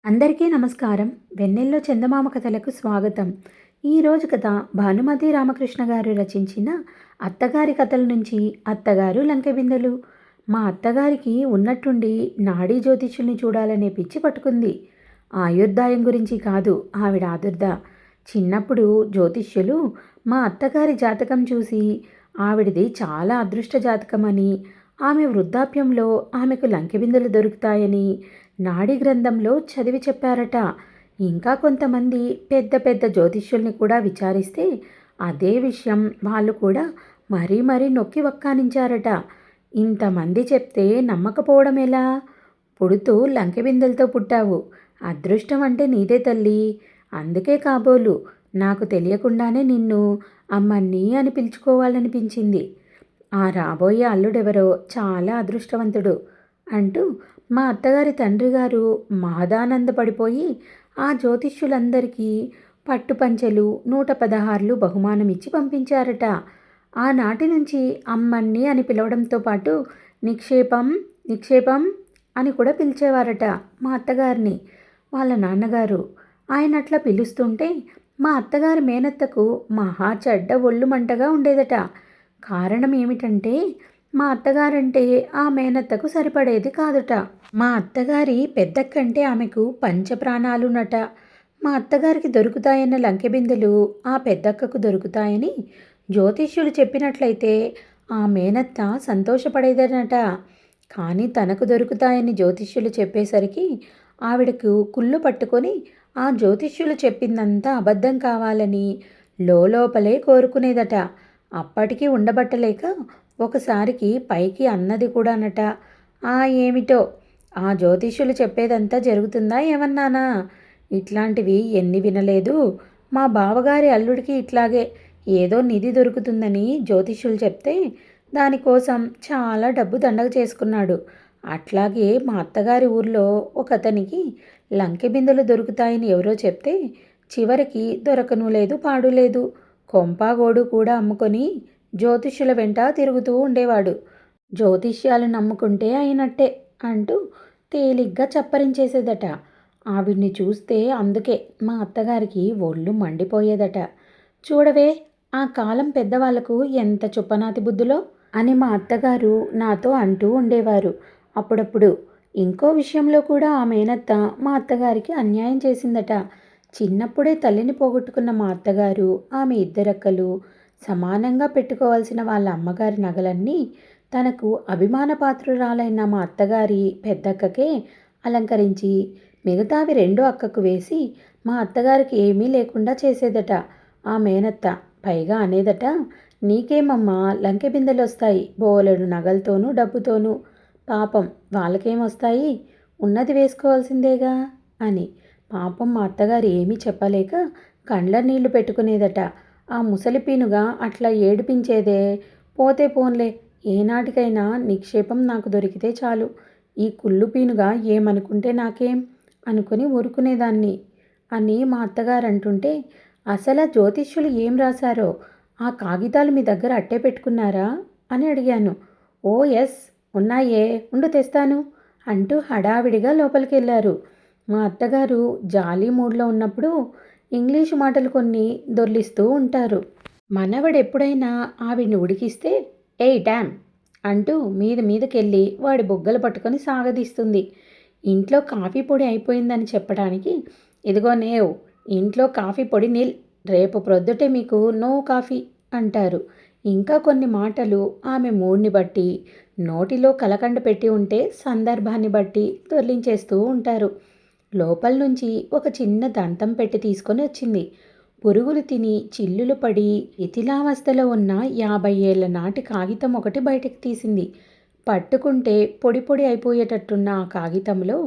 అందరికీ నమస్కారం. వెన్నెల్లో చందమామ కథలకు స్వాగతం. ఈరోజు కథ భానుమతి రామకృష్ణ గారు రచించిన అత్తగారి కథల నుంచి అత్తగారు లంకెబిందెలు. మా అత్తగారికి ఉన్నట్టుండి నాడీ జ్యోతిష్యుల్ని చూడాలనే పిచ్చి పట్టుకుంది. ఆయుర్దాయం గురించి కాదు ఆవిడ ఆదుర్ద. చిన్నప్పుడు జ్యోతిష్యులు మా అత్తగారి జాతకం చూసి ఆవిడది చాలా అదృష్ట జాతకమని, ఆమె వృద్ధాప్యంలో ఆమెకు లంకెబిందెలు దొరుకుతాయని నాడీ గ్రంథంలో చదివి చెప్పారట. ఇంకా కొంతమంది పెద్ద పెద్ద జ్యోతిష్యుల్ని కూడా విచారిస్తే అదే విషయం వాళ్ళు కూడా మరీ మరీ నొక్కి వక్కానించారట. ఇంతమంది చెప్తే నమ్మకపోవడం ఎలా? పుడుతూ లంకెబిందెలతో పుట్టావు, అదృష్టం అంటే నీదే తల్లి. అందుకే కాబోలు నాకు తెలియకుండానే నిన్ను అమ్మని అని పిలుచుకోవాలనిపించింది. ఆ రాబోయే అల్లుడెవరో చాలా అదృష్టవంతుడు అంటూ మా అత్తగారి తండ్రి గారు మహదానందపడిపోయి ఆ జ్యోతిష్యులందరికీ పట్టుపంచెలు 116 బహుమానమిచ్చి పంపించారట. ఆనాటి నుంచి అమ్మన్ని అని పిలవడంతో పాటు నిక్షేపం నిక్షేపం అని కూడా పిలిచేవారట మా అత్తగారిని. వాళ్ళ నాన్నగారు ఆయన అట్లా పిలుస్తుంటే మా అత్తగారి మేనత్తకు మహా చెడ్డ ఒళ్ళు మంటగా ఉండేదట. కారణం ఏమిటంటే మా అత్తగారంటే ఆ మేనత్తకు సరిపడేది కాదుట. మా అత్తగారి పెద్దక్కంటే ఆమెకు పంచప్రాణాలునట. మా అత్తగారికి దొరుకుతాయన్న లంకెబిందెలు ఆ పెద్దక్కకు దొరుకుతాయని జ్యోతిష్యులు చెప్పినట్లయితే ఆ మేనత్త సంతోషపడేదనట. కానీ తనకు దొరుకుతాయని జ్యోతిష్యులు చెప్పేసరికి ఆవిడకు కుళ్ళు పట్టుకొని ఆ జ్యోతిష్యులు చెప్పిందంతా అబద్ధం కావాలని లోపలే కోరుకునేదట. అప్పటికి ఉండబట్టలేక ఒకసారికి పైకి అన్నది కూడానట, ఏమిటో ఆ జ్యోతిష్యులు చెప్పేదంతా జరుగుతుందా ఏమన్నానా? ఇట్లాంటివి ఎన్ని వినలేదు. మా బావగారి అల్లుడికి ఇట్లాగే ఏదో నిధి దొరుకుతుందని జ్యోతిష్యులు చెప్తే దానికోసం చాలా డబ్బు దండగ చేసుకున్నాడు. అట్లాగే మా అత్తగారి ఊర్లో ఒకతనికి లంకెబిందెలు దొరుకుతాయని ఎవరో చెప్తే చివరికి దొరకను లేదు పాడు లేదు. కొంపాగోడు కూడా అమ్ముకొని జ్యోతిష్యుల వెంట తిరుగుతూ ఉండేవాడు. జ్యోతిష్యాలు నమ్ముకుంటే అయినట్టే అంటూ తేలిగ్గా చప్పరించేసేదట. ఆవిడ్ని చూస్తే అందుకే మా అత్తగారికి ఒళ్ళు మండిపోయేదట. చూడవే, ఆ కాలం పెద్దవాళ్లకు ఎంత చుప్పనాతి బుద్ధులో అని మా అత్తగారు నాతో అంటూ ఉండేవారు అప్పుడప్పుడు. ఇంకో విషయంలో కూడా ఆ మేనత్త మా అత్తగారికి అన్యాయం చేసిందట. చిన్నప్పుడే తల్లిని పోగొట్టుకున్న మా అత్తగారు ఆమె ఇద్దరక్కలు సమానంగా పెట్టుకోవాల్సిన వాళ్ళ అమ్మగారి నగలన్నీ తనకు అభిమానపాత్రురాలైన మా అత్తగారి పెద్దక్కకే అలంకరించి మిగతావి రెండో అక్కకు వేసి మా అత్తగారికి ఏమీ లేకుండా చేసేదట ఆ మేనత్త. పైగా అనేదట, నీకేమమ్మా లంకెబిందెలు వస్తాయి బోలెడు నగలతోనూ డబ్బుతోనూ, పాపం వాళ్ళకేమొస్తాయి, ఉన్నది వేసుకోవాల్సిందేగా అని. పాపం మా అత్తగారు ఏమీ చెప్పలేక కండ్ల నీళ్లు పెట్టుకునేదట. ఆ ముసలిపీనుగా అట్లా ఏడిపించేదే. పోతే పోన్లే, ఏనాటికైనా నిక్షేపం నాకు దొరికితే చాలు, ఈ కుళ్ళుపీనుగా ఏమనుకుంటే నాకేం అనుకుని ఊరుకునేదాన్ని అని మా అత్తగారు అంటుంటే, అసలు జ్యోతిష్యులు ఏం రాశారో ఆ కాగితాలు మీ దగ్గర అట్టే పెట్టుకున్నారా అని అడిగాను. ఓ ఎస్, ఉన్నాయే, ఉండు తెస్తాను అంటూ హడావిడిగా లోపలికి వెళ్ళారు. మా అత్తగారు జాలీ మూడ్లో ఉన్నప్పుడు ఇంగ్లీషు మాటలు కొన్ని దొర్లిస్తూ ఉంటారు. మనవడెప్పుడైనా ఆవిడ్ని ఉడికిస్తే ఏయ్ డామ్ అంటూ మీదకెళ్ళి వాడి బుగ్గలు పట్టుకొని సాగదీస్తుంది. ఇంట్లో కాఫీ పొడి అయిపోయిందని చెప్పడానికి, ఇదిగో నేవ్, ఇంట్లో కాఫీ పొడి నీల్, రేపు ప్రొద్దుటే మీకు నో కాఫీ అంటారు. ఇంకా కొన్ని మాటలు ఆమె మూడ్ని బట్టి, నోటిలో కలకండ పెట్టి ఉంటే సందర్భాన్ని బట్టి దొర్లించేస్తూ ఉంటారు. లోపల నుంచి ఒక చిన్న దంతం పెట్టి తీసుకొని వచ్చింది. పురుగులు తిని చిల్లులు పడి ఇతిలావస్థలో ఉన్న 50 ఏళ్ల నాటి కాగితం ఒకటి బయటకు తీసింది. పట్టుకుంటే పొడి పొడి అయిపోయేటట్టున్న ఆ కాగితంలో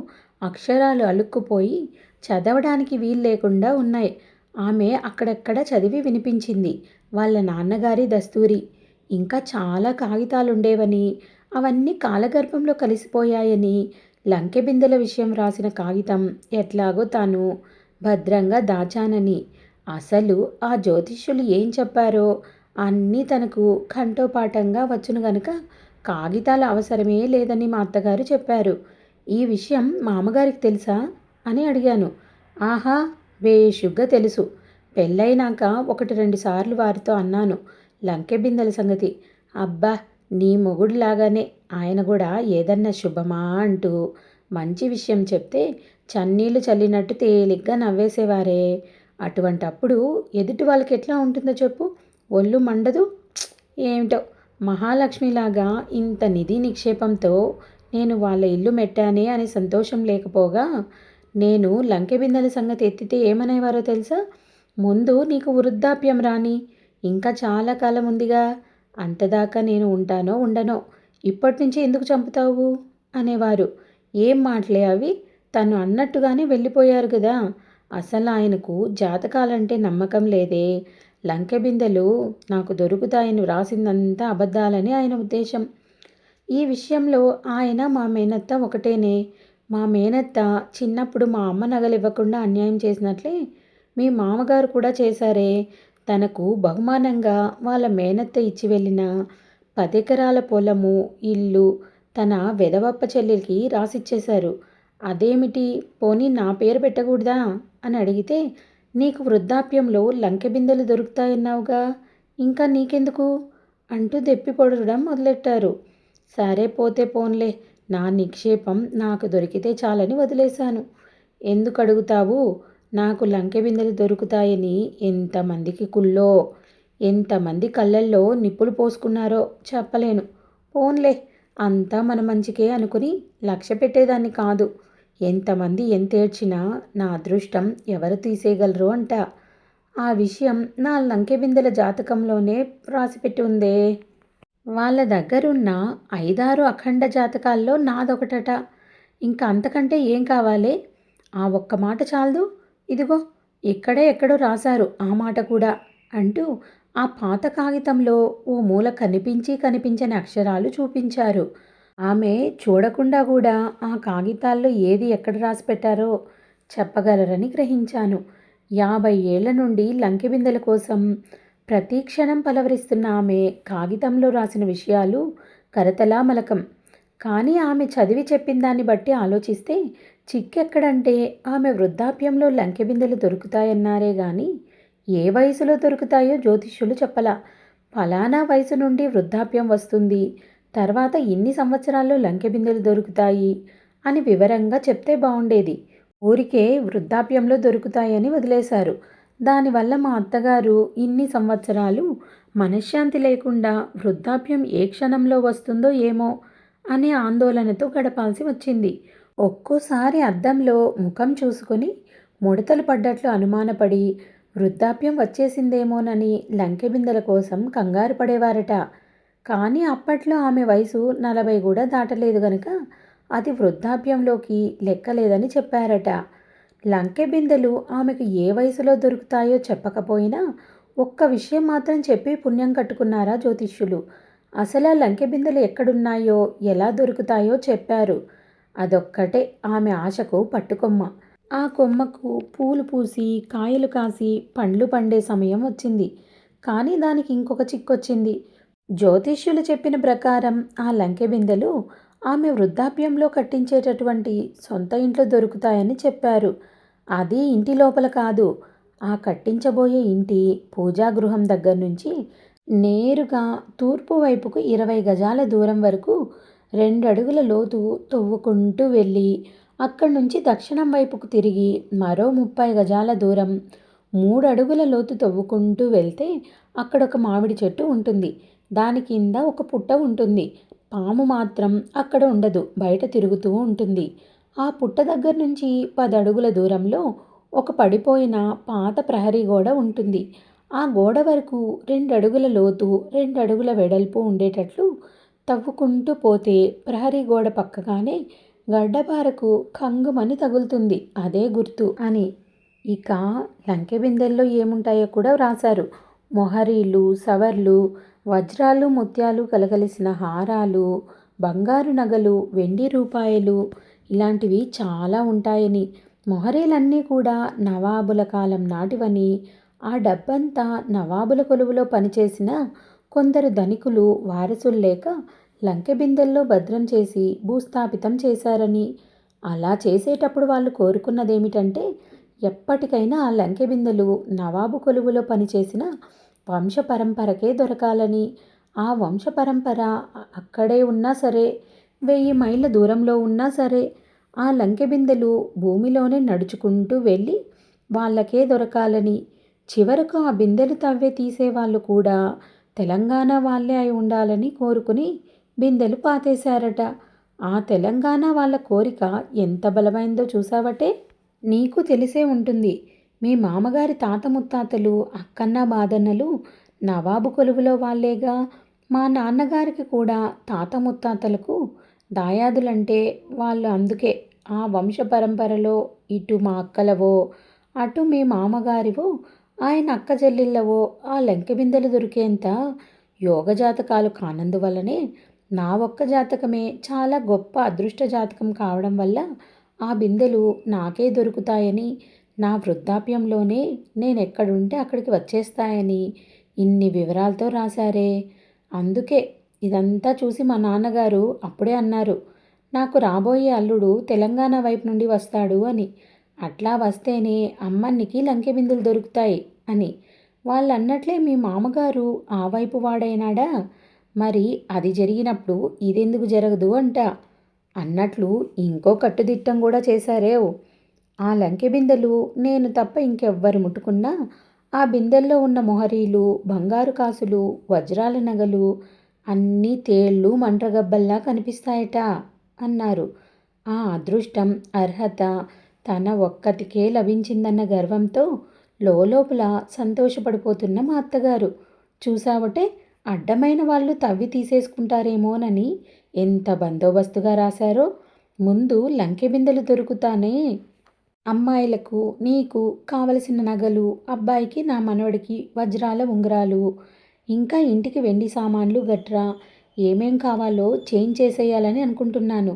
అక్షరాలు అలుక్కుపోయి చదవడానికి వీలు లేకుండా ఉన్నాయి. ఆమె అక్కడక్కడ చదివి వినిపించింది. వాళ్ళ నాన్నగారి దస్తూరి. ఇంకా చాలా కాగితాలుండేవని, అవన్నీ కాలగర్భంలో కలిసిపోయాయని, లంకెబిందెల విషయం రాసిన కాగితం ఎట్లాగో తాను భద్రంగా దాచానని, అసలు ఆ జ్యోతిష్యులు ఏం చెప్పారో అన్నీ తనకు కంఠోపాఠంగా వచ్చును గనుక కాగితాల అవసరమే లేదని మా అత్తగారు చెప్పారు. ఈ విషయం మా అమ్మగారికి తెలుసా అని అడిగాను. ఆహా, బేషుగ్గా తెలుసు. పెళ్ళైనాక 1, 2 సార్లు వారితో అన్నాను లంకె బిందెల సంగతి. అబ్బా, నీ మొగుడులాగానే ఆయన కూడా ఏదన్నా శుభమా అంటూ మంచి విషయం చెప్తే చన్నీళ్ళు చల్లినట్టు తేలిగ్గా నవ్వేసేవారే. అటువంటప్పుడు ఎదుటి వాళ్ళకి ఎట్లా ఉంటుందో చెప్పు? ఒళ్ళు మండదు? ఏమిటో, మహాలక్ష్మిలాగా ఇంత నిధి నిక్షేపంతో నేను వాళ్ళ ఇల్లు మెట్టానే అని సంతోషం లేకపోగా, నేను లంకె బిందెల సంగతి ఎత్తితే ఏమనేవారో తెలుసా? ముందు నీకు వృద్ధాప్యం రాని, ఇంకా చాలా కాలం ఉందిగా, అంతదాకా నేను ఉంటానో ఉండనో, ఇప్పటినుంచి ఎందుకు చంపుతావు అనేవారు. ఏం మాటలే అవి? తను అన్నట్టుగానే వెళ్ళిపోయారు కదా. అసలు ఆయనకు జాతకాలంటే నమ్మకం లేదే. లంకె బిందెలు నాకు దొరుకుతాయని వ్రాసిందంతా అబద్ధాలని ఆయన ఉద్దేశం. ఈ విషయంలో ఆయన మా మేనత్త ఒకటేనే. మా మేనత్త చిన్నప్పుడు మా అమ్మ నగలివ్వకుండా అన్యాయం చేసినట్లే మీ మామగారు కూడా చేశారే. తనకు బహుమానంగా వాళ్ళ మేనత్త ఇచ్చి వెళ్ళిన 10 ఎకరాల పొలము, ఇల్లు తన వెధవప్ప చెల్లెలికి రాసిచ్చేశారు. అదేమిటి, పోనీ నా పేరు పెట్టకూడదా అని అడిగితే, నీకు వృద్ధాప్యంలో లంకె బిందెలు దొరుకుతాయన్నావుగా, ఇంకా నీకెందుకు అంటూ దెప్పి పొడవడం మొదలెట్టారు. సరే పోతే పోన్లే, నా నిక్షేపం నాకు దొరికితే చాలని వదిలేశాను. ఎందుకు అడుగుతావు? నాకు లంకె బిందెలు దొరుకుతాయని ఎంతమందికి కుల్లో, ఎంతమంది కళ్ళల్లో నిప్పులు పోసుకున్నారో చెప్పలేను. పోన్లే, అంతా మన మంచికే అనుకుని లక్ష్య పెట్టేదాన్ని కాదు. ఎంతమంది ఎంతేడ్చినా నా అదృష్టం ఎవరు తీసేయగలరు అంట. ఆ విషయం నా లంకె బిందెల జాతకంలోనే రాసిపెట్టి ఉందే. వాళ్ళ దగ్గరున్న 5, 6 అఖండ జాతకాల్లో నాదొకటట. ఇంకా అంతకంటే ఏం కావాలే? ఆ ఒక్క మాట చాలదు. ఇదిగో ఇక్కడే ఎక్కడో రాశారు ఆ మాట కూడా అంటూ ఆ పాత కాగితంలో ఓ మూల కనిపించని అక్షరాలు చూపించారు. ఆమె చూడకుండా కూడా ఆ కాగితాల్లో ఏది ఎక్కడ రాసి పెట్టారో చెప్పగలరని గ్రహించాను. 50 ఏళ్ల నుండి లంకె బిందెల కోసం ప్రతి క్షణం పలవరిస్తున్న ఆమె కాగితంలో రాసిన విషయాలు కరతలామలకం. కానీ ఆమె చదివి చెప్పిన దాన్ని బట్టి ఆలోచిస్తే చిక్కెక్కడంటే, ఆమె వృద్ధాప్యంలో లంకె బిందెలు దొరుకుతాయన్నారే గాని ఏ వయసులో దొరుకుతాయో జ్యోతిష్యులు చెప్పలా. ఫలానా వయసు నుండి వృద్ధాప్యం వస్తుంది, తర్వాత ఇన్ని సంవత్సరాల్లో లంకె బిందెలు దొరుకుతాయి అని వివరంగా చెప్తే బాగుండేది. ఊరికే వృద్ధాప్యంలో దొరుకుతాయని వదిలేశారు. దానివల్ల మా అత్తగారు ఇన్ని సంవత్సరాలు మనశ్శాంతి లేకుండా వృద్ధాప్యం ఏ క్షణంలో వస్తుందో ఏమో అనే ఆందోళనతో గడపాల్సి వచ్చింది. ఒక్కోసారి అద్దంలో ముఖం చూసుకొని ముడతలు పడ్డట్లు అనుమానపడి వృద్ధాప్యం వచ్చేసిందేమోనని లంకె బిందెల కోసం కంగారు పడేవారట. కానీ అప్పట్లో ఆమె వయసు 40 కూడా దాటలేదు గనుక అది వృద్ధాప్యంలోకి లెక్కలేదని చెప్పారట. లంకె బిందెలు ఆమెకు ఏ వయసులో దొరుకుతాయో చెప్పకపోయినా ఒక్క విషయం మాత్రం చెప్పి పుణ్యం కట్టుకున్నారా జ్యోతిష్యులు. అసలు ఆ లంకె బిందెలు ఎక్కడున్నాయో, ఎలా దొరుకుతాయో చెప్పారు. అదొక్కటే ఆమె ఆశకు పట్టుకొమ్మ. ఆ కొమ్మకు పూలు పూసి, కాయలు కాసి, పండ్లు పండే సమయం వచ్చింది. కానీ దానికి ఇంకొక చిక్కొచ్చింది. జ్యోతిష్యులు చెప్పిన ప్రకారం ఆ లంకె బిందెలు ఆమె వృద్ధాప్యంలో కట్టించేటటువంటి సొంత ఇంట్లో దొరుకుతాయని చెప్పారు. అది ఇంటి లోపల కాదు, ఆ కట్టించబోయే ఇంటి పూజాగృహం దగ్గర నుంచి నేరుగా తూర్పు వైపుకు 20 గజాల దూరం వరకు 2 అడుగుల లోతు తవ్వుకుంటూ వెళ్ళి అక్కడి నుంచి దక్షిణం వైపుకు తిరిగి మరో 30 గజాల దూరం 3 అడుగుల లోతు తవ్వుకుంటూ వెళ్తే అక్కడొక మామిడి చెట్టు ఉంటుంది. దాని కింద ఒక పుట్ట ఉంటుంది. పాము మాత్రం అక్కడ ఉండదు, బయట తిరుగుతూ ఉంటుంది. ఆ పుట్ట దగ్గర నుంచి 10 అడుగుల దూరంలో ఒక పడిపోయిన పాత ప్రహరీ గోడ ఉంటుంది. ఆ గోడ వరకు 2 అడుగుల లోతు, 2 అడుగుల వెడల్పు ఉండేటట్లు తవ్వుకుంటూ పోతే ప్రహరీ గోడ పక్కగానే గడ్డపారకు కంగుమని తగులుతుంది. అదే గుర్తు అని. ఇక లంకె బిందెల్లో ఏముంటాయో కూడా వ్రాశారు. మొహరీలు, సవర్లు, వజ్రాలు, ముత్యాలు కలగలిసిన హారాలు, బంగారు నగలు, వెండి రూపాయలు ఇలాంటివి చాలా ఉంటాయని, మొహరీలన్నీ కూడా నవాబుల కాలం నాటివని, ఆ డబ్బంతా నవాబుల కొలువులో పనిచేసిన కొందరు ధనికులు వారసులు లేక లంకె బిందెల్లో భద్రం చేసి భూస్థాపితం చేశారని, అలా చేసేటప్పుడు వాళ్ళు కోరుకున్నదేమిటంటే ఎప్పటికైనా ఆ లంకె బిందెలు నవాబు కొలువులో పనిచేసిన వంశపరంపరకే దొరకాలని, ఆ వంశపరంపర అక్కడే ఉన్నా సరే, 1000 మైళ్ళ దూరంలో ఉన్నా సరే, ఆ లంకె బిందెలు భూమిలోనే నడుచుకుంటూ వెళ్ళి వాళ్ళకే దొరకాలని, చివరకు ఆ బిందెలు తవ్వే తీసేవాళ్ళు కూడా తెలంగాణ వాళ్ళే అయి ఉండాలని కోరుకుని బిందెలు పాతేశారట. ఆ తెలంగాణ వాళ్ళ కోరిక ఎంత బలమైందో చూసావటే. నీకు తెలిసే ఉంటుంది. మీ మామగారి తాత ముత్తాతలు అక్కన్న బాదన్నలు నవాబు కొలువులో వాళ్ళేగా. మా నాన్నగారికి కూడా తాత ముత్తాతలకు దాయాదులంటే వాళ్ళు అందుకే ఆ వంశ పరంపరలో ఇటు మా అక్కలవో అటు మీ మామగారివో ఆయన అక్క చెల్లెళ్ళవో ఆ లెంకె బిందెలు దొరికేంత యోగ జాతకాలు కానందువల్లనే నా ఒక్క జాతకమే చాలా గొప్ప అదృష్ట జాతకం కావడం వల్ల ఆ బిందెలు నాకే దొరుకుతాయని, నా వృద్ధాప్యంలోనే నేనెక్కడుంటే అక్కడికి వచ్చేస్తాయని ఇన్ని వివరాలతో రాశారే. అందుకే ఇదంతా చూసి మా నాన్నగారు అప్పుడే అన్నారు, నాకు రాబోయే అల్లుడు తెలంగాణ వైపు నుండి వస్తాడు అని. అట్లా వస్తేనే అమ్మన్నికి లంకె బిందెలు దొరుకుతాయి అని. వాళ్ళన్నట్లే మీ మామగారు ఆ వైపు వాడైనాడా? మరి అది జరిగినప్పుడు ఇదెందుకు జరగదు అంట. అన్నట్లు ఇంకో కట్టుదిట్టం కూడా చేశారేవ్. ఆ లంకె బిందెలు నేను తప్ప ఇంకెవ్వరు ముట్టుకున్నా ఆ బిందెల్లో ఉన్న మొహరీలు, బంగారు కాసులు, వజ్రాల నగలు అన్నీ తేళ్ళు మంట్రగబ్బల్లా కనిపిస్తాయట అన్నారు. ఆ అదృష్టం, అర్హత తన ఒక్కతికే లభించిందన్న గర్వంతో లోలోపల సంతోషపడిపోతున్న మా అత్తగారు. చూసావటే, అడ్డమైన వాళ్ళు తవ్వి తీసేసుకుంటారేమోనని ఎంత బందోబస్తుగా రాశారో. ముందు లంకె బిందెలు దొరుకుతానే అమ్మాయిలకు నీకు కావలసిన నగలు, అబ్బాయికి నా మనవడికి వజ్రాల ఉంగరాలు, ఇంకా ఇంటికి వెండి సామాన్లు గట్రా ఏమేం కావాలో చేయించేసేయాలని అనుకుంటున్నాను.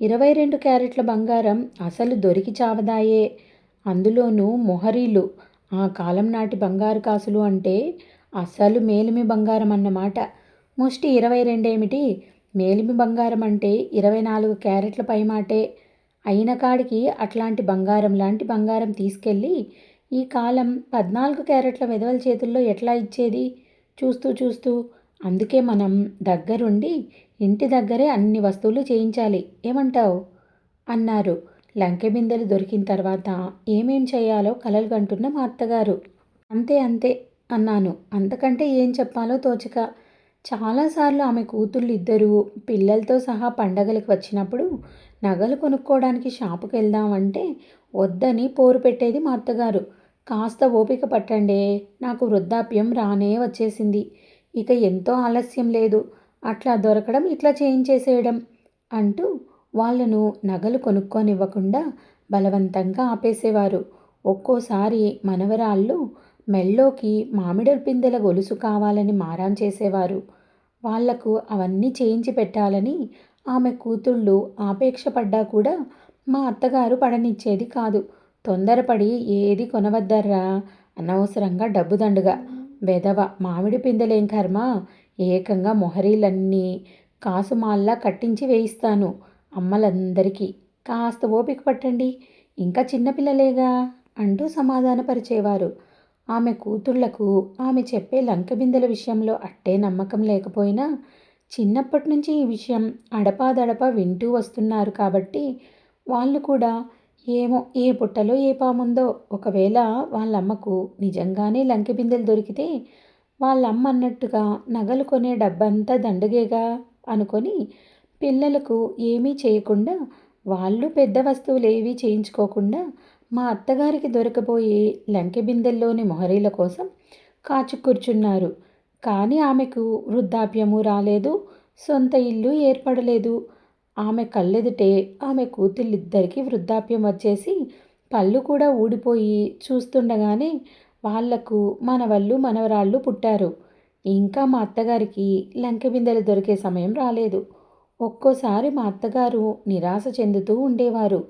22 క్యారెట్ల బంగారం అసలు దొరికి చావదాయే. అందులోనూ మొహరీలు, ఆ కాలం నాటి బంగారు కాసులు అంటే అసలు మేలిమి బంగారం అన్నమాట. ముష్టి 22 ఏమిటి, మేలిమి బంగారం అంటే 24 క్యారెట్ల పైమాటే. అయిన కాడికి అట్లాంటి బంగారం లాంటి బంగారం తీసుకెళ్ళి ఈ కాలం 14 క్యారెట్ల వెధవల చేతుల్లో ఎట్లా ఇచ్చేది చూస్తూ చూస్తూ. అందుకే మనం దగ్గరుండి ఇంటి దగ్గరే అన్ని వస్తువులు చేయించాలి, ఏమంటావు అన్నారు. లంకె బిందెలు దొరికిన తర్వాత ఏమేం చేయాలో కలలు కంటున్న మా అత్తగారు. అంతే అంతే అన్నాను. అంతకంటే ఏం చెప్పాలో తోచక. చాలాసార్లు ఆమె కూతుళ్ళు ఇద్దరూ పిల్లలతో సహా పండగలకు వచ్చినప్పుడు నగలు కొనుక్కోవడానికి షాపుకి వెళ్దామంటే వద్దని పోరు పెట్టేది మా అత్తగారు. కాస్త ఓపిక పట్టండే, నాకు వృద్ధాప్యం రానే వచ్చేసింది, ఇక ఎంతో ఆలస్యం లేదు, అట్లా దొరకడం ఇట్లా చేయించేసేయడం అంటూ వాళ్ళను నగలు కొనుక్కోనివ్వకుండా బలవంతంగా ఆపేసేవారు. ఒక్కోసారి మనవరాళ్ళు మెళ్ళోకి మామిడి పిందెల గొలుసు కావాలని మారాం చేసేవారు. వాళ్లకు అవన్నీ చేయించి పెట్టాలని ఆమె కూతుళ్ళు ఆపేక్ష పడ్డా కూడా మా అత్తగారు పడనిచ్చేది కాదు. తొందరపడి ఏది కొనవద్దర్రా, అనవసరంగా డబ్బు దండుగా, వెధవ మామిడి పిందెలేం కర్మ, ఏకంగా మొహరీలన్నీ కాసుమాల్లా కట్టించి వేయిస్తాను అమ్మలందరికీ, కాస్త ఓపిక పట్టండి, ఇంకా చిన్నపిల్లలేగా అంటూ సమాధానపరిచేవారు. ఆమె కూతుళ్లకు ఆమె చెప్పే లంకె బిందెల విషయంలో అట్టే నమ్మకం లేకపోయినా చిన్నప్పటి నుంచి ఈ విషయం అడపాదడపా వింటూ వస్తున్నారు కాబట్టి వాళ్ళు కూడా ఏమో ఏ పుట్టలో ఏ పాముందో, ఒకవేళ వాళ్ళమ్మకు నిజంగానే లంకె బిందెలు దొరికితే వాళ్ళమ్మ అన్నట్టుగా నగలు కొనే డబ్బంతా దండగేగా అనుకొని పిల్లలకు ఏమీ చేయకుండా, వాళ్ళు పెద్ద వస్తువులేవీ చేయించుకోకుండా మా అత్తగారికి దొరకబోయే లంకె బిందెల్లోని మొహరీల కోసం కాచు కూర్చున్నారు. కానీ ఆమెకు వృద్ధాప్యము రాలేదు, సొంత ఇల్లు ఏర్పడలేదు. ఆమె కళ్ళెదుటే ఆమె కూతుళ్ళిద్దరికీ వృద్ధాప్యం వచ్చేసి పళ్ళు కూడా ఊడిపోయి చూస్తుండగానే వాళ్లకు మనవళ్ళు మనవరాళ్ళు పుట్టారు. ఇంకా మా అత్తగారికి లంకె బిందెలు దొరికే సమయం రాలేదు. ఒక్కోసారి మా అత్తగారు నిరాశ చెందుతూ ఉండేవారు.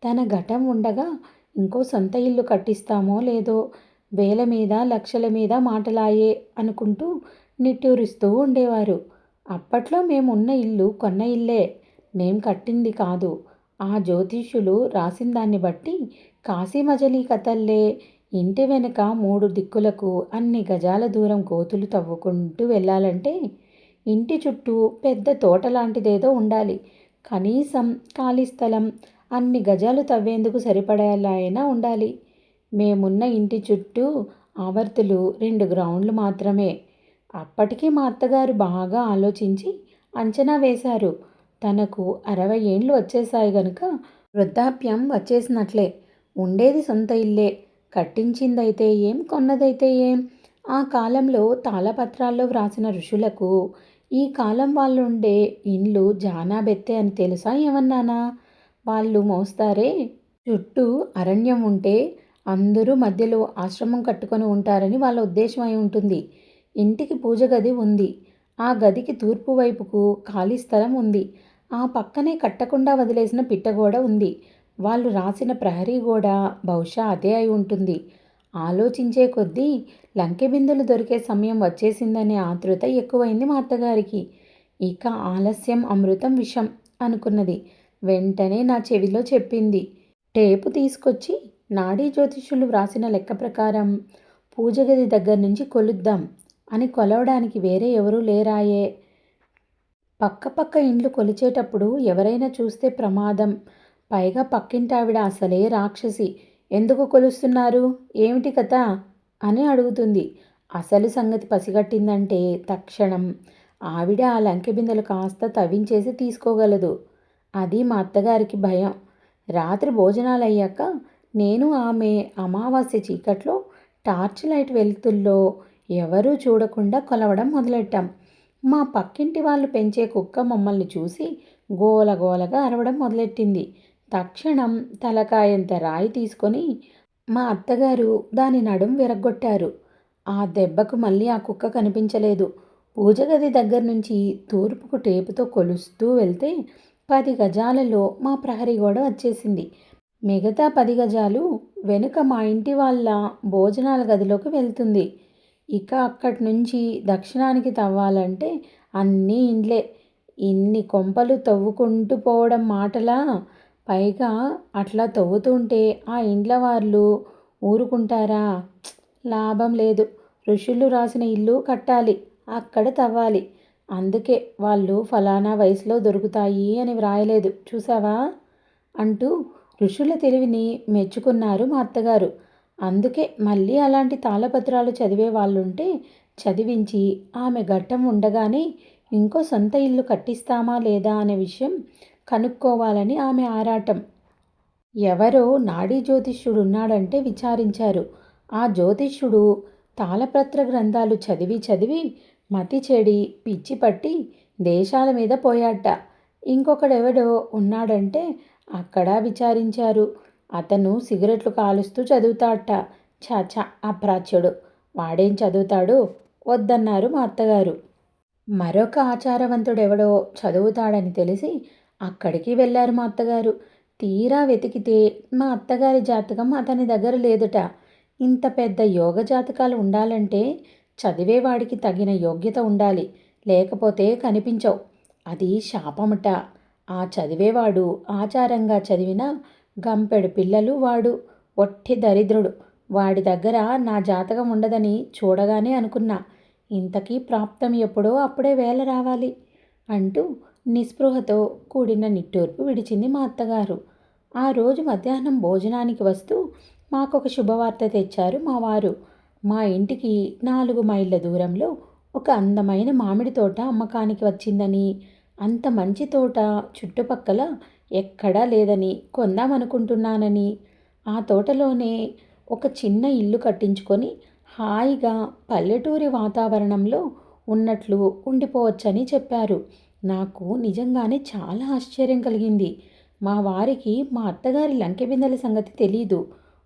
తన ఘటం ఉండగా ఇంకో సొంత ఇల్లు కట్టిస్తామో లేదో, వేల మీద లక్షల మీద మాటలాయే అనుకుంటూ నిట్టూరుస్తూ ఉండేవారు. అప్పట్లో మేమున్న ఇల్లు కొన్న ఇల్లే, మేం కట్టింది కాదు. ఆ జ్యోతిష్యులు రాసిన దాన్ని బట్టి కాశీమజలీ కథల్లే ఇంటి వెనుక 3 దిక్కులకు అన్ని గజాల దూరం గోతులు తవ్వుకుంటూ వెళ్ళాలంటే ఇంటి చుట్టూ పెద్ద తోట లాంటిదేదో ఉండాలి. కనీసం ఖాళీ స్థలం అన్ని గజాలు తవ్వేందుకు సరిపడేలా అయినా ఉండాలి. మేమున్న ఇంటి చుట్టూ ఆవర్తులు 2 గ్రౌండ్లు మాత్రమే. అప్పటికి మా అత్తగారు బాగా ఆలోచించి అంచనా వేశారు. తనకు 60 ఏండ్లు వచ్చేశాయి గనుక వృద్ధాప్యం వచ్చేసినట్లే. ఉండేది సొంత ఇల్లే. కట్టించిందైతే ఏం, కొన్నదైతే ఏం. ఆ కాలంలో తాళపత్రాల్లో వ్రాసిన ఋషులకు ఈ కాలం వాళ్ళుండే ఇండ్లు జానాబెత్తే అని తెలుసా ఏమన్నానా? వాళ్ళు మోస్తారే. చుట్టూ అరణ్యం ఉంటే అందరూ మధ్యలో ఆశ్రమం కట్టుకొని ఉంటారని వాళ్ళ ఉద్దేశం అయి ఉంటుంది. ఇంటికి పూజ గది ఉంది. ఆ గదికి తూర్పు వైపుకు ఖాళీ స్థలం ఉంది. ఆ పక్కనే కట్టకుండా వదిలేసిన పిట్టగోడ ఉంది. వాళ్ళు రాసిన ప్రహరీ గోడ బహుశా అదే అయి ఉంటుంది. ఆలోచించే కొద్దీ లంకెబిందెలు దొరికే సమయం వచ్చేసిందనే ఆతృత ఎక్కువైంది మా అత్తగారికి. ఇక ఆలస్యం అమృతం విషం అనుకున్నది. వెంటనే నా చెవిలో చెప్పింది. టేపు తీసుకొచ్చి నాడీ జ్యోతిష్యులు వ్రాసిన లెక్క ప్రకారం పూజ గది దగ్గర నుంచి కొలుద్దాం అని. కొలవడానికి వేరే ఎవరూ లేరాయే. పక్క ఇండ్లు కొలిచేటప్పుడు ఎవరైనా చూస్తే ప్రమాదం. పైగా పక్కింటావిడ అసలే రాక్షసి. ఎందుకు కొలుస్తున్నారు, ఏమిటి కథ అని అడుగుతుంది. అసలు సంగతి పసిగట్టిందంటే తక్షణం ఆవిడ ఆ లంకె బిందెలు కాస్త తవ్వించేసి తీసుకోగలదు. అది మా అత్తగారికి భయం. రాత్రి భోజనాలయ్యాక నేను ఆమె అమావాస్య చీకట్లో టార్చ్ లైట్ వెలుతుల్లో ఎవరూ చూడకుండా కొలవడం మొదలెట్టాం. మా పక్కింటి వాళ్ళు పెంచే కుక్క మమ్మల్ని చూసి గోలగోలగా అరవడం మొదలెట్టింది. తక్షణం తలకాయంత రాయి తీసుకొని మా అత్తగారు దాని నడుం విరగ్గొట్టారు. ఆ దెబ్బకు మళ్ళీ ఆ కుక్క కనిపించలేదు. పూజ గది దగ్గర నుంచి తూర్పుకు టేపుతో కొలుస్తూ వెళ్తే 10 గజాలలో మా ప్రహరీ గోడ వచ్చేసింది. మిగతా 10 గజాలు వెనుక మా ఇంటి వాళ్ళ భోజనాల గదిలోకి వెళ్తుంది. ఇక అక్కడి నుంచి దక్షిణానికి తవ్వాలంటే అన్నీ ఇండ్లే. ఇన్ని కొంపలు తవ్వుకుంటూ పోవడం మాటలా? పైగా అట్లా తవ్వుతుంటే ఆ ఇండ్ల వాళ్ళు ఊరుకుంటారా? లాభం లేదు. ఋషులు రాసిన ఇల్లు కట్టాలి, అక్కడ తవ్వాలి. అందుకే వాళ్ళు ఫలానా వయసులో దొరుకుతాయి అని వ్రాయలేదు చూసావా అంటూ ఋషుల తెలివిని మెచ్చుకున్నారు మా అత్తగారు. అందుకే మళ్ళీ అలాంటి తాళపత్రాలు చదివే వాళ్ళుంటే చదివించి ఆమె ఘట్టం ఉండగానే ఇంకో సొంత ఇల్లు కట్టిస్తామా లేదా అనే విషయం కనుక్కోవాలని ఆమె ఆరాటం. ఎవరో నాడీ జ్యోతిష్యుడు ఉన్నాడంటే విచారించారు. ఆ జ్యోతిష్యుడు తాళపత్ర గ్రంథాలు చదివి చదివి మతి చెడి పిచ్చి పట్టి దేశాల మీద పోయాట. ఇంకొకడెవడో ఉన్నాడంటే అక్కడ విచారించారు. అతను సిగరెట్లు కాలుస్తూ చదువుతాడట. ఛ అప్రాచ్యుడు, వాడేం చదువుతాడు, వద్దన్నారు మా అత్తగారు. మరొక ఆచారవంతుడెవడో చదువుతాడని తెలిసి అక్కడికి వెళ్ళారు మా అత్తగారు. తీరా వెతికితే మా అత్తగారి జాతకం అతని దగ్గర లేదుట. ఇంత పెద్ద యోగ జాతకాలు ఉండాలంటే చదివేవాడికి తగిన యోగ్యత ఉండాలి, లేకపోతే కనిపించవు. అది శాపమట. ఆ చదివేవాడు ఆచారంగా చదివిన గంపెడు పిల్లలు వాడు. ఒట్టి దరిద్రుడు. వాడి దగ్గర నా జాతకం ఉండదని చూడగానే అనుకున్నా. ఇంతకీ ప్రాప్తం ఎప్పుడో అప్పుడే వేళ రావాలి అంటూ నిస్పృహతో కూడిన నిట్టూర్పు విడిచింది మా అత్తగారు. ఆ రోజు మధ్యాహ్నం భోజనానికి వస్తూ మాకొక శుభవార్త తెచ్చారు మా వారు. మా ఇంటికి 4 మైళ్ళ దూరంలో ఒక అందమైన మామిడి తోట అమ్మకానికి వచ్చిందని, అంత మంచి తోట చుట్టుపక్కల ఎక్కడా లేదని కొందామనుకుంటున్నానని, ఆ తోటలోనే ఒక చిన్న ఇల్లు కట్టించుకొని హాయిగా పల్లెటూరి వాతావరణంలో ఉన్నట్లు ఉండిపోవచ్చని చెప్పారు. నాకు నిజంగానే చాలా ఆశ్చర్యం కలిగింది. మా వారికి మా అత్తగారి లంకెబిందెల సంగతి తెలీదు.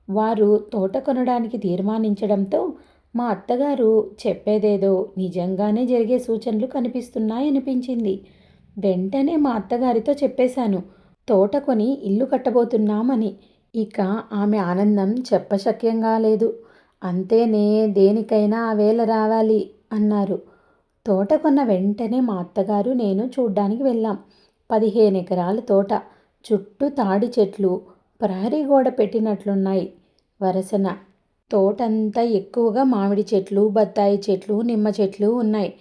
వారు తోట కొనడానికి తీర్మానించడంతో మా అత్తగారు చెప్పేదేదో నిజంగానే జరిగే సూచనలు కనిపిస్తున్నాయనిపించింది. వెంటనే మా అత్తగారితో చెప్పేశాను, తోట కొని ఇల్లు కట్టబోతున్నామని. ఇక ఆమె ఆనందం చెప్పశక్యంగా లేదు. అంతేనే, దేనికైనా ఆ వేళ రావాలి అన్నారు. తోట కొన్న వెంటనే మా అత్తగారు నేను చూడ్డానికి వెళ్ళాం. 15 ఎకరాల తోట. చుట్టూ తాడి చెట్లు ప్రహరీ గోడ పెట్టినట్లున్నాయి వరసన. తోటంతా ఎక్కువగా మామిడి చెట్లు, బత్తాయి చెట్లు, నిమ్మ చెట్లు ఉన్నాయి.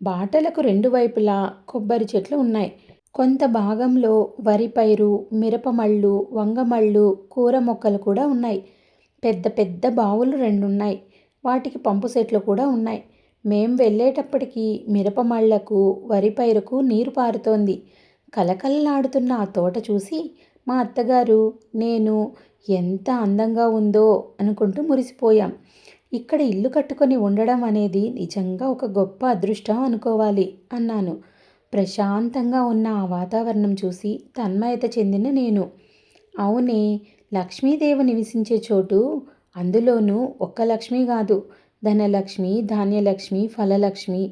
బాటలకు రెండు వైపులా కొబ్బరి చెట్లు ఉన్నాయి. కొంత భాగంలో వరి పైరు, మిరపమళ్ళు, వంగమళ్ళు, కూర మొక్కలు కూడా ఉన్నాయి. పెద్ద పెద్ద బావులు రెండున్నాయి. వాటికి పంపు సెట్లు కూడా ఉన్నాయి. మేం వెళ్ళేటప్పటికి మిరపమళ్లకు, వరి పైరుకు నీరు పారుతోంది. కలకలలాడుతున్న ఆ తోట చూసి మా అత్తగారు, నేను ఎంత అందంగా ఉందో అనుకుంటూ మురిసిపోయాం. ఇక్కడ ఇల్లు కట్టుకొని ఉండడం అనేది నిజంగా ఒక గొప్ప అదృష్టం అనుకోవాలి అన్నాను. ప్రశాంతంగా ఉన్న ఆ వాతావరణం చూసి తన్మయత చెందిన నేను, అవునే, లక్ష్మీదేవి నివసించే చోటు. అందులోనూ ఒక్క లక్ష్మి కాదు, ధనలక్ష్మి, ధాన్యలక్ష్మి, ఫలలక్ష్మి.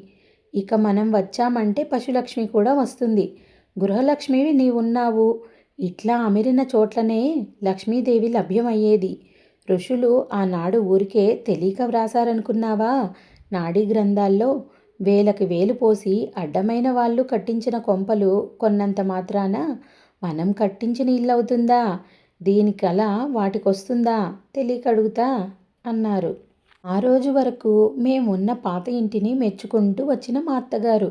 ఇక మనం వచ్చామంటే పశులక్ష్మి కూడా వస్తుంది. గృహలక్ష్మివి నీవున్నావు. ఇట్లా అమిరిన చోట్లనే లక్ష్మీదేవి లభ్యమయ్యేది. ఋషులు ఆనాడు ఊరికే తెలియక వ్రాసారనుకున్నావా? నాడీ గ్రంథాల్లో వేలకి వేలు పోసి అడ్డమైన వాళ్ళు కట్టించిన కొంపలు కొన్నంత మాత్రాన మనం కట్టించిన ఇల్లు అవుతుందా? దీనికల వాటికొస్తుందా? తెలియక అడుగుతా అన్నారు. ఆ రోజు వరకు మేమున్న పాత ఇంటిని మెచ్చుకుంటూ వచ్చిన మా అత్తగారు,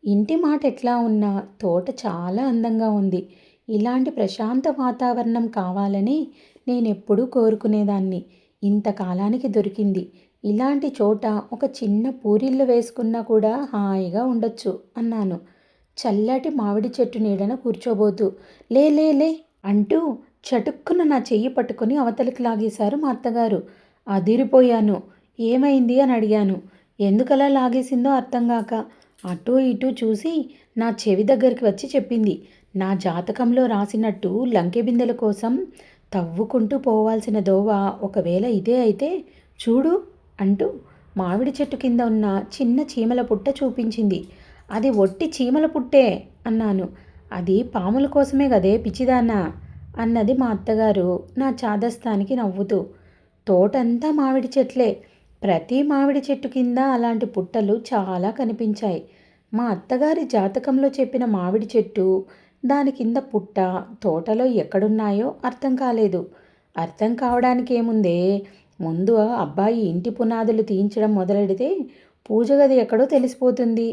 ఇంటి మాట ఎట్లా ఉన్నా తోట చాలా అందంగా ఉంది. ఇలాంటి ప్రశాంత వాతావరణం కావాలని నేనెప్పుడూ కోరుకునేదాన్ని. ఇంతకాలానికి దొరికింది. ఇలాంటి చోట ఒక చిన్న పూరిల్లు వేసుకున్నా కూడా హాయిగా ఉండొచ్చు అన్నాను. చల్లటి మామిడి చెట్టు నీడన కూర్చోబోతూ, లే లే లే అంటూ చటుక్కున నా చెయ్యి పట్టుకొని అవతలికి లాగేశారు మా అత్తగారు. అదిరిపోయాను. ఏమైంది అని అడిగాను. ఎందుకలా లాగేసిందో అర్థం కాక అటూ ఇటూ చూసి నా చెవి దగ్గరికి వచ్చి చెప్పింది, నా జాతకంలో రాసినట్టు లంకె బిందెల కోసం తవ్వుకుంటూ పోవాల్సిన దోవ ఒకవేళ ఇదే అయితే చూడు అంటూ మామిడి చెట్టు కింద ఉన్న చిన్న చీమల పుట్ట చూపించింది. అది ఒట్టి చీమల పుట్టే అన్నాను. అది పాముల కోసమే గదే పిచ్చిదానా అన్నది మా అత్తగారు నా చాదస్తానికి నవ్వుతూ. తోటంతా మామిడి చెట్లే. ప్రతి మామిడి చెట్టు కింద అలాంటి పుట్టలు చాలా కనిపించాయి. మా అత్తగారి జాతకంలో చెప్పిన మామిడి చెట్టు, దాని కింద పుట్ట తోటలో ఎక్కడున్నాయో అర్థం కాలేదు. అర్థం కావడానికి ఏముందే, ముందు అబ్బాయి ఇంటి పునాదులు తీయించడం మొదలెడితే పూజ గది ఎక్కడో తెలిసిపోతుంది.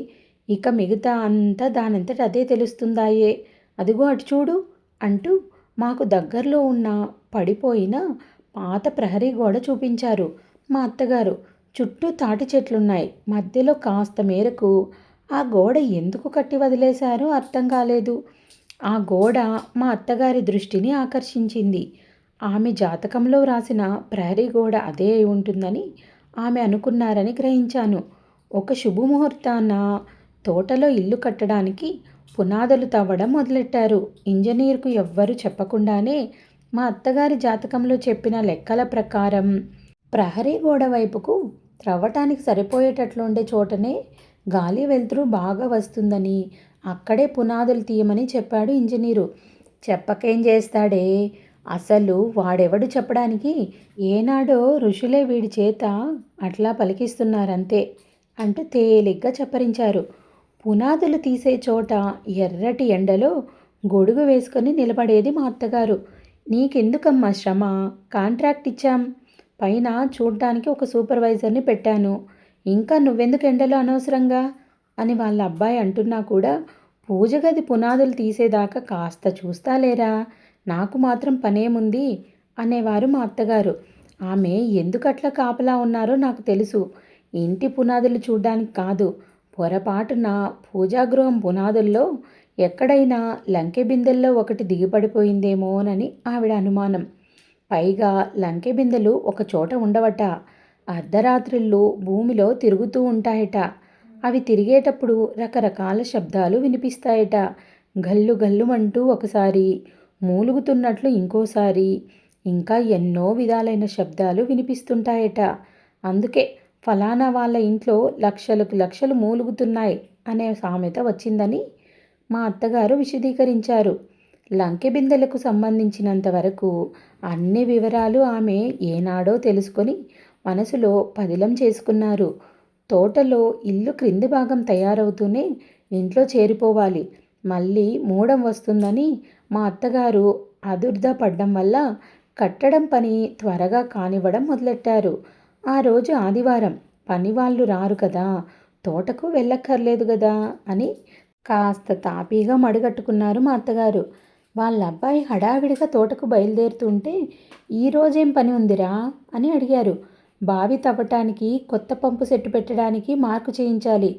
ఇక మిగతా అంతా దానంతట అదే తెలుస్తుందాయే. అదిగో అటు చూడు అంటూ మాకు దగ్గరలో ఉన్న పడిపోయిన పాత ప్రహరీ గోడ చూపించారు మా అత్తగారు. చుట్టూ తాటి చెట్లున్నాయి. మధ్యలో కాస్త మేరకు ఆ గోడ ఎందుకు కట్టి వదిలేశారో అర్థం కాలేదు. ఆ గోడ మా అత్తగారి దృష్టిని ఆకర్షించింది. ఆమె జాతకంలో రాసిన ప్రహరీ గోడ అదే అయి ఉంటుందని ఆమె అనుకున్నారని గ్రహించాను. ఒక శుభముహూర్తాన తోటలో ఇల్లు కట్టడానికి పునాదులు తవ్వడం మొదలెట్టారు. ఇంజనీర్కు ఎవ్వరూ చెప్పకుండానే మా అత్తగారి జాతకంలో చెప్పిన లెక్కల ప్రకారం ప్రహరీ గోడ వైపుకు త్రవ్వటానికి సరిపోయేటట్లుండే చోటనే గాలి వెలుతురు బాగా వస్తుందని అక్కడే పునాదులు తీయమని చెప్పాడు ఇంజనీరు. చెప్పకేం చేస్తాడే, అసలు వాడెవడు చెప్పడానికి? ఏనాడో ఋషులే వీడి చేత అట్లా పలికిస్తున్నారంతే అంటూ తేలిగ్గా చప్పరించారు. పునాదులు తీసే చోట ఎర్రటి ఎండలో గొడుగు వేసుకొని నిలబడేది మా అత్తగారు. నీకెందుకమ్మా శ్రమ, కాంట్రాక్ట్ ఇచ్చాం, పైన చూడ్డానికి ఒక సూపర్వైజర్ని పెట్టాను, ఇంకా నువ్వెందుకు ఎండలో అనవసరంగా అని వాళ్ళ అబ్బాయి అంటున్నా కూడా పూజ గది పునాదులు తీసేదాకా కాస్త చూస్తాలేరా, నాకు మాత్రం పనేముంది అనేవారు మా అత్తగారు. ఆమె ఎందుకట్లా కాపలా ఉన్నారో నాకు తెలుసు. ఇంటి పునాదులు చూడ్డానికి కాదు, పొరపాటున పూజాగృహం పునాదుల్లో ఎక్కడైనా లంకె బిందెల్లో ఒకటి దిగిపడిపోయిందేమోనని ఆవిడ అనుమానం. పైగా లంకె బిందెలు ఒక చోట ఉండవట. అర్ధరాత్రుళ్ళు భూమిలో తిరుగుతూ ఉంటాయట. అవి తిరిగేటప్పుడు రకరకాల శబ్దాలు వినిపిస్తాయట. గల్లు గల్లుమంటూ ఒకసారి, మూలుగుతున్నట్లు ఇంకోసారి, ఇంకా ఎన్నో విధాలైన శబ్దాలు వినిపిస్తుంటాయట. అందుకే ఫలానా వాళ్ళ ఇంట్లో లక్షలకు లక్షలు మూలుగుతున్నాయి అనే సామెత వచ్చిందని మా అత్తగారు విశదీకరించారు. లంకె బిందెలకు సంబంధించినంత వరకు అన్ని వివరాలు ఆమె ఏనాడో తెలుసుకొని మనసులో పదిలం చేసుకున్నారు. తోటలో ఇల్లు క్రింది భాగం తయారవుతూనే ఇంట్లో చేరిపోవాలి, మళ్ళీ మూడం వస్తుందని మా అత్తగారు ఆదుర్దా పడ్డం వల్ల కట్టడం పని త్వరగా కానివ్వడం మొదలెట్టారు. ఆ రోజు ఆదివారం, పనివాళ్ళు రారు కదా, తోటకు వెళ్ళక్కర్లేదు కదా అని కాస్త తాపీగా మడిగట్టుకున్నారు మా అత్తగారు. వాళ్ళ అబ్బాయి హడావిడిగా తోటకు బయలుదేరుతుంటే, "ఈరోజేం పని ఉందిరా?" అని అడిగారు. "బావి తవ్వటానికి, కొత్త పంపు సెట్టు పెట్టడానికి మార్కు చేయించాలి.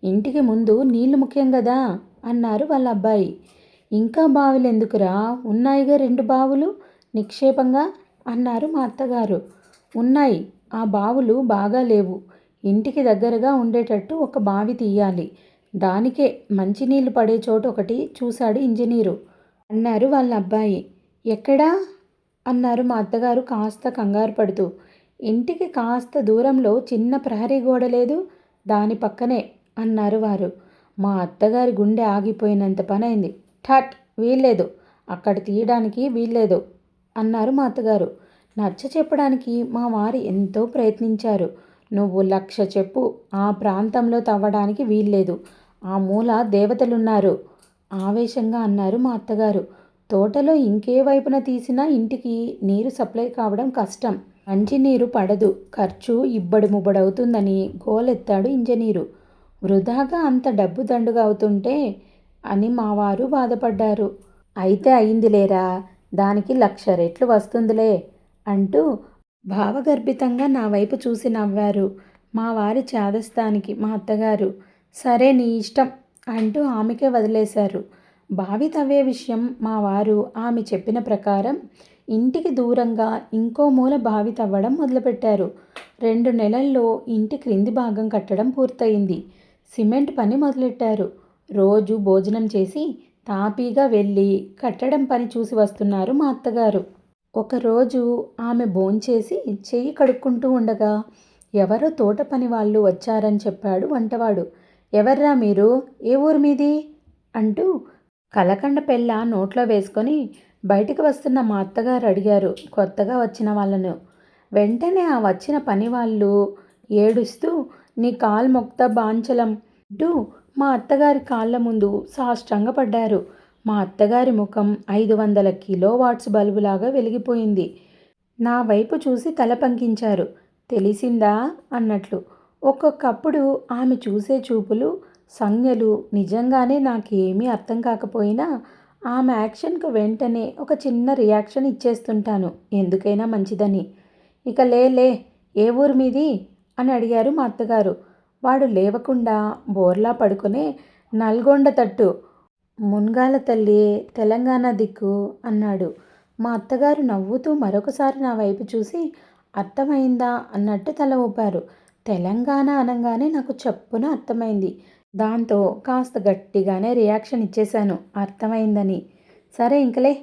ఇంటికి ముందు నీళ్లు ముఖ్యం కదా" అన్నారు వాళ్ళ అబ్బాయి. "ఇంకా బావులెందుకురా, ఉన్నాయిగా 2 బావులు నిక్షేపంగా" అన్నారు మా అత్తగారు. "ఉన్నాయి, ఆ బావులు బాగా లేవు. ఇంటికి దగ్గరగా ఉండేటట్టు ఒక బావి తీయాలి. దానికే మంచినీళ్లు పడే చోటు ఒకటి చూశాడు ఇంజనీరు" అన్నారు వాళ్ళ అబ్బాయి. "ఎక్కడా?" అన్నారు మా అత్తగారు కాస్త కంగారు పడుతూ. "ఇంటికి కాస్త దూరంలో చిన్న ప్రహరీ గోడ లేదు, దాని పక్కనే" అన్నారు వారు. మా అత్తగారి గుండె ఆగిపోయినంత పనైంది. "ఠట్, వీల్లేదు, అక్కడ తీయడానికి వీల్లేదు" అన్నారు మా అత్తగారు. నచ్చ చెప్పడానికి మా వారు ఎంతో ప్రయత్నించారు. "నువ్వు 1,00,000 చెప్పు, ఆ ప్రాంతంలో తవ్వడానికి వీల్లేదు. ఆ మూల దేవతలున్నారు" ఆవేశంగా అన్నారు మా అత్తగారు. "తోటలో ఇంకే వైపున తీసినా ఇంటికి నీరు సప్లై కావడం కష్టం. మంచినీరు పడదు, ఖర్చు ఇబ్బడి ముబ్బడవుతుందని" గోలెత్తాడు ఇంజనీరు. "వృధాగా అంత డబ్బు దండుగ అవుతుంటే" అని మా వారు బాధపడ్డారు. "అయితే అయిందిలేరా, దానికి 1,00,000 రెట్లు వస్తుందిలే" అంటూ భావగర్భితంగా నా వైపు చూసి నవ్వారు. మా వారి చాదస్తానికి మా అత్తగారు "సరే, నీ ఇష్టం" అంటూ ఆమెకే వదిలేశారు. బావి తవ్వే విషయం మా వారు ఆమె చెప్పిన ప్రకారం ఇంటికి దూరంగా ఇంకో మూల బావి తవ్వడం మొదలుపెట్టారు. 2 నెలల్లో ఇంటి క్రింది భాగం కట్టడం పూర్తయింది. సిమెంట్ పని మొదలెట్టారు. రోజు భోజనం చేసి తాపీగా వెళ్ళి కట్టడం పని చూసి వస్తున్నారు మా అత్తగారు. ఒకరోజు ఆమె భోంచేసి చెయ్యి కడుక్కుంటూ ఉండగా ఎవరో తోట పని వాళ్ళు వచ్చారని చెప్పాడు వంటవాడు. "ఎవర్రా మీరు? ఏ ఊరు మీది?" అంటూ కలకండ పెళ్ళ నోట్లో వేసుకొని బయటికి వస్తున్న మా అత్తగారు అడిగారు కొత్తగా వచ్చిన వాళ్ళను. వెంటనే ఆ వచ్చిన పనివాళ్ళు ఏడుస్తూ "నీ కాలు మొక్తా బాంచలం" అంటూ మా అత్తగారి కాళ్ళ ముందు సాష్టాంగపడ్డారు. మా అత్తగారి ముఖం 500 కిలోవాట్స్ బల్బులాగా వెలిగిపోయింది. నా వైపు చూసి తల పంకించారు. "తెలిసిందా" అన్నట్లు. ఒక్కొక్కప్పుడు ఆమె చూసే చూపులు, సంజ్ఞలు నిజంగానే నాకేమీ అర్థం కాకపోయినా ఆమె యాక్షన్కు వెంటనే ఒక చిన్న రియాక్షన్ ఇచ్చేస్తుంటాను, ఎందుకైనా మంచిదని. "ఇక లే, ఏ ఊరు మీది" అని అడిగారు మా అత్తగారు. వాడు లేవకుండా బోర్లా పడుకునే "నల్గొండ తట్టు, మున్గాల తల్లి, తెలంగాణ దిక్కు" అన్నాడు. మా అత్తగారు నవ్వుతూ మరొకసారి నా వైపు చూసి "అర్థమైందా" అన్నట్టు తల ఊపారు. తెలంగాణ అనంగానే నాకు చప్పున అర్థమైంది. దాంతో కాస్త గట్టిగానే రియాక్షన్ ఇచ్చేశాను, అర్థమైందని. "సరే ఇంకలే"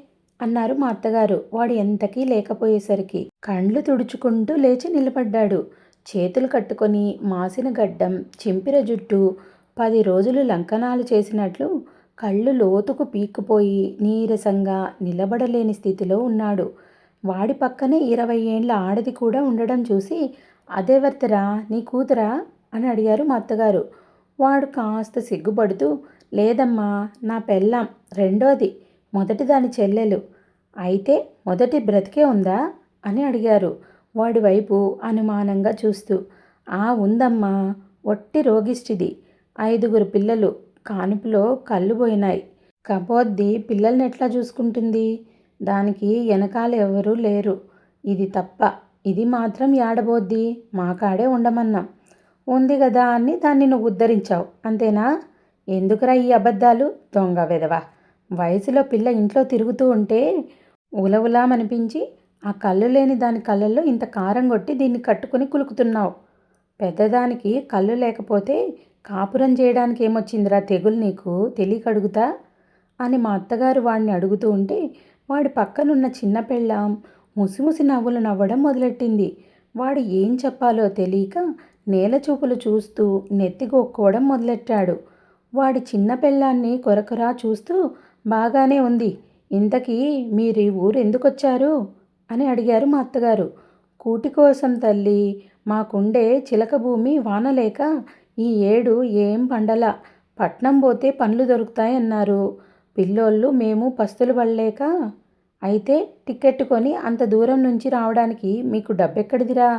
అన్నారు మా అత్తగారు. వాడు ఎంతకీ లేకపోయేసరికి కండ్లు తుడుచుకుంటూ లేచి నిలబడ్డాడు. చేతులు కట్టుకొని మాసిన గడ్డం, చింపిర జుట్టు, 10 రోజులు లంకనాలు చేసినట్లు కళ్ళు లోతుకు పీక్కుపోయి నీరసంగా నిలబడలేని స్థితిలో ఉన్నాడు. వాడి పక్కనే 20 ఏండ్ల ఆడది కూడా ఉండడం చూసి "అదెవర్తరా, నీ కూతురా" అని అడిగారు మా అత్తగారు. వాడు కాస్త సిగ్గుపడుతూ "లేదమ్మా, నా పెళ్ళాం, రెండోది, మొదటి దాని చెల్లెలు" "అయితే మొదటి బ్రతికే ఉందా" అని అడిగారు వాడి వైపు అనుమానంగా చూస్తూ. "ఆ ఉందమ్మా, ఒట్టి రోగిష్టిది, 5గురు పిల్లలు, కానుపులో కళ్ళు పోయినాయి. కపోద్ది పిల్లల్నెట్లా చూసుకుంటుంది? దానికి ఎనకాల ఎవరూ లేరు. ఇది తప్ప, ఇది మాత్రం యాడబోద్ది, మా కాడే ఉండమన్నాం. ఉంది గదా అని దాన్ని నువ్వు ఉద్ధరించావు, అంతేనా? ఎందుకురా ఈ అబద్ధాలు, దొంగ వెధవ. వయసులో పిల్ల ఇంట్లో తిరుగుతూ ఉంటే ఉలవులామనిపించి ఆ కళ్ళు లేని దాని కళ్ళల్లో ఇంత కారం కొట్టి దీన్ని కట్టుకుని కులుకుతున్నావు. పెద్దదానికి కళ్ళు లేకపోతే కాపురం చేయడానికి ఏమొచ్చిందిరా తెగులు నీకు, తెలియకడుగుతా" అని మా అత్తగారు వాడిని అడుగుతూ ఉంటే వాడి పక్కనున్న చిన్న పెళ్ళాం ముసిముసి నవ్వులు నవ్వడం మొదలెట్టింది. వాడు ఏం చెప్పాలో తెలియక నేల చూపులు చూస్తూ నెత్తిగోక్కోవడం మొదలెట్టాడు. వాడి చిన్న పెళ్ళాన్ని కొరకొరా చూస్తూ "బాగానే ఉంది, ఇంతకీ మీరు ఈ ఊరు ఎందుకొచ్చారు" అని అడిగారు మా అత్తగారు. "కూటి కోసం తల్లి, మాకుండే చిలక భూమి వానలేక ఈ ఏడు ఏం పండలా, పట్నం పోతే పండ్లు దొరుకుతాయన్నారు. పిల్లోళ్ళు మేము పస్తులు పడలేక అయితే టికెట్ కొని అంత దూరం నుంచి రావడానికి మీకు డబ్బెక్కడిదిరా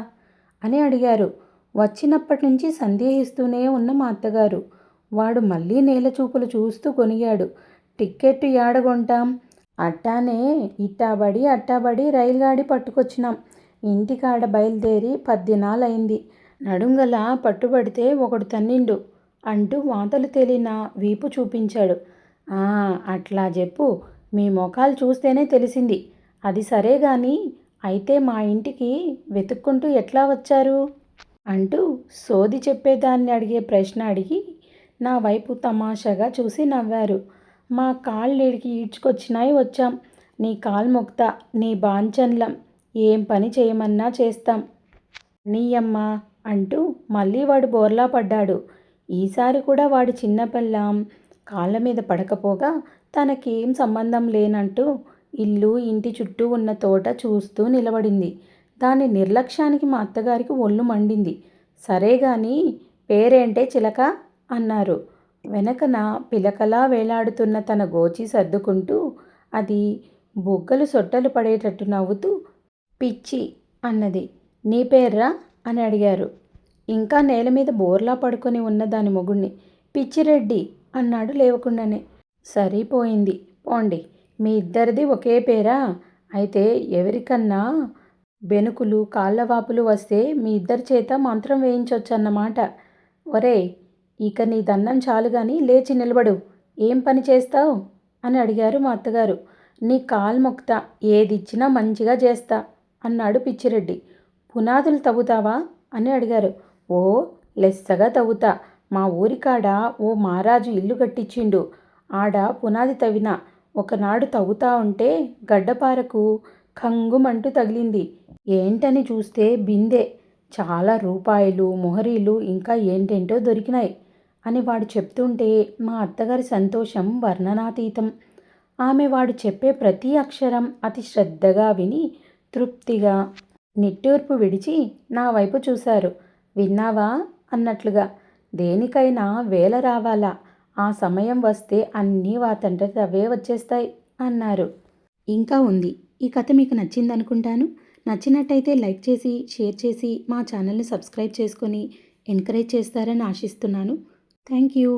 అని అడిగారు. వచ్చినప్పటి నుంచి సందేహిస్తూనే ఉన్న మా అత్తగారు. వాడు మళ్ళీ నేల చూపులు చూస్తూ కొనిగాడు. టిక్కెట్టు ఏడగొంటాం? అట్టానే అట్టాబడి రైలుగాడి పట్టుకొచ్చినాం. ఇంటికాడ బయలుదేరి 10 దినాలైంది. నడుంగల పట్టుబడితే ఒకడు తన్నిండు అంటూ వాతలు తేలిన వీపు చూపించాడు. అట్లా చెప్పు, మీ మొఖాలు చూస్తేనే తెలిసింది. అది సరే గాని అయితే మా ఇంటికి వెతుక్కుంటూ ఎట్లా వచ్చారు అంటూ సోది చెప్పేదాన్ని అడిగే ప్రశ్న అడిగి నా వైపు తమాషాగా చూసి నవ్వారు. మా కాళ్ళీడికి ఈడ్చుకొచ్చినాయి వచ్చాం. నీ కాలు మొక్తా, నీ బాంచన్లం, ఏం పని చేయమన్నా చేస్తాం నీయమ్మా అంటూ మళ్ళీ వాడు బోర్లా పడ్డాడు. ఈసారి కూడా వాడి చిన్నపిల్లం కాళ్ళ మీద పడకపోగా తనకేం సంబంధం లేనట్టు ఇల్లు ఇంటి చుట్టూ ఉన్న తోట చూస్తూ నిలబడింది. దాని నిర్లక్ష్యానికి మా అత్తగారికి ఒళ్ళు మండింది. సరే గాని పేరేంటే చిలక అన్నారు. వెనకన పిలకలా వేలాడుతున్న తన గోచి సర్దుకుంటూ అది బుగ్గలు సొట్టలు పడేటట్టు నవ్వుతూ పిచ్చి అన్నది. నీ పేర్రా అని అడిగారు. ఇంకా నేల మీద బోర్లా పడుకొని ఉన్న దాని మొగుణ్ణి. పిచ్చిరెడ్డి అన్నాడు లేవకుండానే. సరిపోయింది పోండి, మీ ఇద్దరిది ఒకే పేరా? అయితే ఎవరికన్నా బెనుకులు కాళ్ళవాపులు వస్తే మీ ఇద్దరి చేత మంత్రం వేయించొచ్చన్నమాట. ఒరేయ్, ఇక నీ దన్నం చాలుగాని లేచి నిలబడు, ఏం పని చేస్తావు అని అడిగారు మా అత్తగారు. నీ కాలు మొక్తా, ఏదిచ్చినా మంచిగా చేస్తా అన్నాడు పిచ్చిరెడ్డి. పునాదులు తవ్వుతావా అని అడిగారు. ఓ లెస్సగా తవ్వుతా. మా ఊరికాడ ఓ మహారాజు ఇల్లు కట్టించిండు. ఆడ పునాది తవ్వినా. ఒకనాడు తవ్వుతా ఉంటే గడ్డపారకు కంగుమంటూ తగిలింది. ఏంటని చూస్తే బిందె. చాలా రూపాయలు, మొహరీలు ఇంకా ఏంటేంటో దొరికినాయి అని వాడు చెప్తుంటే మా అత్తగారి సంతోషం వర్ణనాతీతం. ఆమె వాడు చెప్పే ప్రతి అక్షరం అతి శ్రద్ధగా విని తృప్తిగా నిట్టూర్పు విడిచి నా వైపు చూశారు. విన్నావా అన్నట్లుగా. దేనికైనా వేళ రావాలా, ఆ సమయం వస్తే అన్నీ వాతంతట అవే వచ్చేస్తాయి అన్నారు. ఇంకా ఉంది. ఈ కథ మీకు నచ్చిందనుకుంటాను. నచ్చినట్టయితే లైక్ చేసి, షేర్ చేసి మా ఛానల్ని సబ్స్క్రైబ్ చేసుకొని ఎంకరేజ్ చేస్తారని ఆశిస్తున్నాను. Thank you.